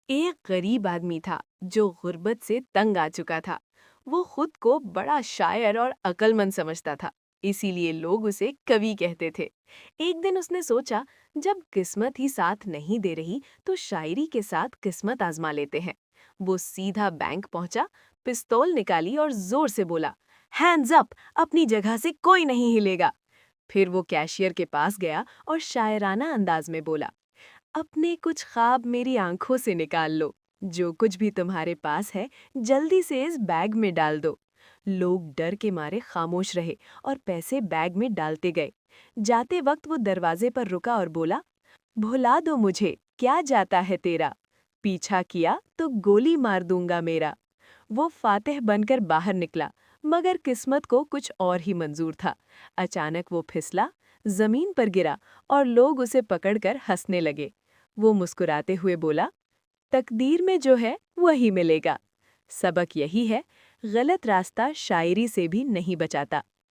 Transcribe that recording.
ایک غریب آدمی تھا جو غربت سے تنگ آ چکا تھا۔ وہ خود کو بڑا شاعر اور عقل مند سمجھتا تھا، اسی لیے لوگ اسے کوی کہتے تھے۔ ایک دن اس نے سوچا، جب قسمت ہی ساتھ نہیں دے رہی تو شاعری کے ساتھ قسمت آزما لیتے ہیں۔ وہ سیدھا بینک پہنچا، پستول نکالی اور زور سے بولا، ہینڈز اپ، اپنی جگہ سے کوئی نہیں ہلے گا۔ پھر وہ کیشیئر کے پاس گیا اور شاعرانہ انداز میں بولا، اپنے کچھ خواب میری آنکھوں سے نکال لو، جو کچھ بھی تمہارے پاس ہے جلدی سے اس بیگ میں ڈال دو۔ لوگ ڈر کے مارے خاموش رہے اور پیسے بیگ میں ڈالتے گئے۔ جاتے وقت وہ دروازے پر رکا اور بولا، بھلا دو مجھے، کیا جاتا ہے تیرا، پیچھا کیا تو گولی مار دوں گا میرا۔ وہ فاتح بن کر باہر نکلا، مگر قسمت کو کچھ اور ہی منظور تھا۔ اچانک وہ پھسلا، زمین پر گرا اور لوگ اسے پکڑ کر ہنسنے لگے۔ وہ مسکراتے ہوئے بولا، تقدیر میں جو ہے وہی ملے گا۔ سبق یہی ہے، غلط راستہ شاعری سے بھی نہیں بچاتا۔